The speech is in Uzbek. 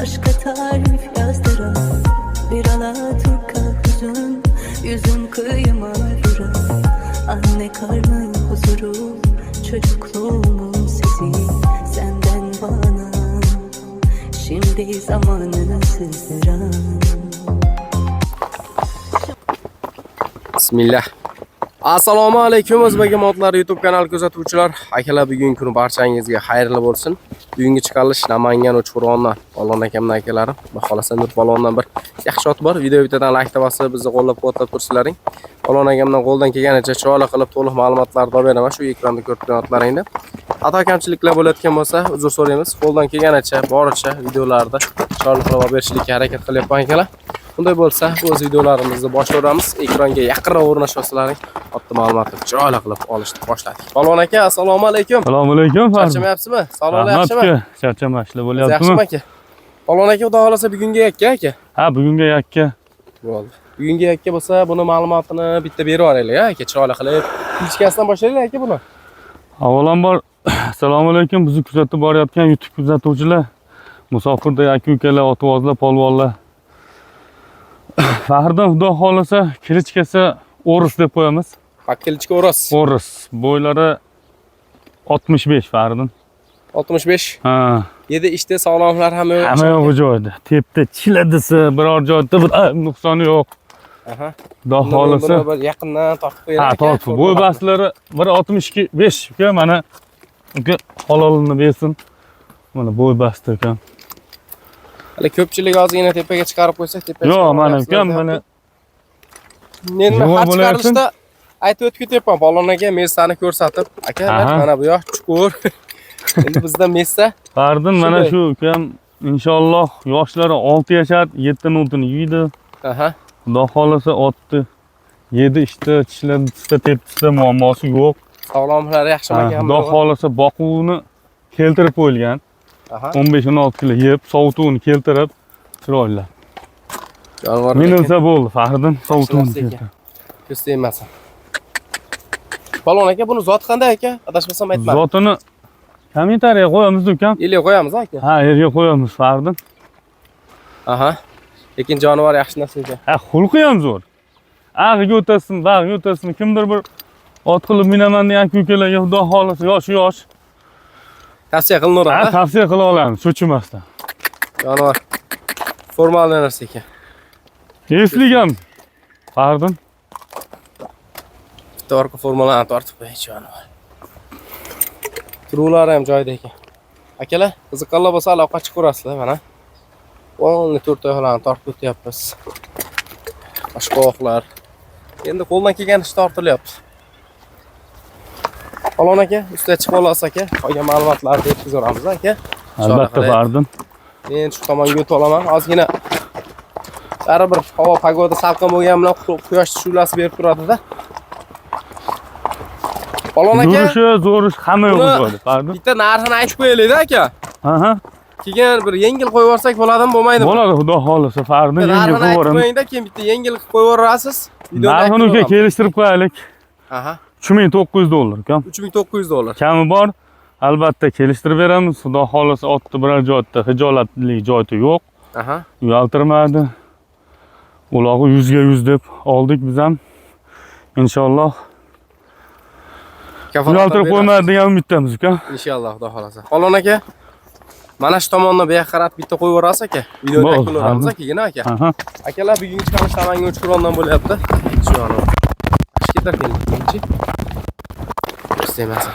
başka tarif yazdıran bir Alaturka hüzün, yüzüm kıyıma vuran. Anne karnı huzuru, çocukluğumun sesi senden bana. Şimdi zamanı sızdıran. Bismillah. Assalomu alaykum o'zbek modlar YouTube kanali kuzatuvchilar. Akalar, bugungi kun barchangizga xayrli bo'lsin. Bugungi chiqarish Namangan Uchqurg'ondan Polvon akamning akalarim. Xudo xolasa Nur Polvondan bir yaxshi ot bor. Videodan like bosib, bizni qo'llab-quvvatlab tursinlaring. Polvon akamdan qo'ldan kelganicha chiroyli qilib to'liq ma'lumotlarni olib beraman shu ekranda ko'rib turganlaringda. Xato kamchiliklar bo'layotgan bo'lsa, uzr so'raymiz. Qo'ldan kelganicha boricha videolarda chiroyli qilib olib berishlikka harakat qilyapman akalar. Bunday bo'lsa, o'z videolarimizni boshlaymiz. Ekronga yaqinroq o'rnashasizlaring. Katta ma'lumotni chiroyli qilib olishni boshladik. Polvon aka, assalomu alaykum. Assalomu alaykum. Charchamayapsizmi? Sog'liq yaxshimi? Charchamashlar bo'lyaptimi? Yaxshimi aka? Polvon aka, xudo xolasa bugungi yakka aka. Ha, bugungi yakka. Bo'ldi. Bugungi yakka bo'lsa, buni ma'lumotini bitta berib yuboraylik aka, chiroyli qilib. Kichkasidan boshlaylik aka buni. Avvalambor assalomu alaykum. Bizni kuzatib borayotgan YouTube kuzatuvchilar, musofirda aka-ukalar, otovozlar, polvonlar. Faxriddin xudo xolasa kilichkasi O'ris deb qo'yamiz. Kilichka O'ris. O'ris. Bo'ylari 65 Faxriddin. 65. Ha. Yedi ishda sog'lomlar hamma yo'q joyda. Tepda chiladisi biror joyda bir nuqsoni yo'q. Aha. Xudo xolasa bir yaqindan tortib qo'yadi. Ha, tortib. Bo'y bastlari 1.65 uka, mana uka halolini bersin. Mana bo'y basti ekan. Hali ko'pchilik ozgina tepaga chiqarib qo'ysak, tepaga. Yo'q, mana ukam, mana men har chiqarishda aytib o'tib ketyapman. Polvon aka Messani ko'rsatib, aka mana bu yoq chuqur. Endi bizda Messa. Faxriddin mana shu ukam inshaalloh yoshlari 6 yashar, 7 nutini yeydi. Aha. Xudo xolasa otdi. 7 ishda, tishlarda, tepsida muammosi yo'q. Sog'lomlari yaxshimi aka? Xudo xolasa boquvni keltirib qo'yilgan. 15-16 kilo yeb, sovutuvni keltirib chiroyli. Jonivor. Menimcha bo'ldi, Faxriddin sovutuvni keltirib. Ko'z tegmasin. Polvon aka, buni zoti qanday aka? Adashmasam aytma. Zotini kommentariyaga qo'yamiz ukam. Yerga qo'yamiz aka. Ha, yerga qo'yamiz Faxriddin. Aha. Lekin jonivor yaxshi narsa ekan. Ha, xulqi ham zo'r. Ag'iga o'tasin, bag'iga o'tasin, kimdir bir ot qilib minaman degan aka-ukalarga xudo xolasa yosh. Tavsiya qilaveradi. Ha, tavsiya qila olamiz, cho'chimasdan. Jonivor. Formal narsa ekan. Eslik ham Faxriddin. Bitta orqa formalarni tortib qo'ying jonivor. Turuvlari ham joyida ekan. Akalar, qiziqqanlar bo'lsa aloqa chiqarasizlar mana. O'nli 4 oyoqlarni tortib o'tyapmiz. Boshqa oyoqlar. Endi qo'ldan kelgan ish tortilyapti. Polvon aka, ustiga chiqib olasiz aka. Qolgan ma'lumotlarni yetkazamiz aka. Albatta Faxriddin. Men shu tomonga o'tib olaman. Ozgina baribir havo pagoda salqin bo'lgan bilan quyosh shu'lasi berib turadi-da. Polvon aka, zo'rish hamma yo'q bo'ldi, Faxriddin. Bitta narxini aytib qo'yaylik-da aka. Aha. Keyin bir yengil qo'yib yuborsak bo'ladimi, bo'lmaydimi? Bo'ladi, xudo xolasa Faxriddin yengil qo'yib yuboramiz. Qo'yingda, keyin bitta yengil qilib qo'yib yuborasiz. Narxini uka kelishtirib qo'yaylik. Aha. $3900 ukam. $3900. Kami bor. Albatta kelishtirib beramiz. Xudo xolasa otni biror joyda hijolatli joyi yo'q. Aha. Uyaltirmadi. Ulog'i 100 ga 100 deb oldik biz ham. Inshaalloh. Uyaltirib qo'ymaydi degan umiddamiz uka. Inshaalloh, xudo xolasa. Polvon aka, mana shu tomondan bu yoqqa qarab bitta qo'yib yuborasiz aka. Videoda ko'ramiz keyin aka. Akalar, bugungi chiqarish Namangan Uchqurg'ondan bo'lyapti. Shu ana. Ashketar keldi. Istemasa.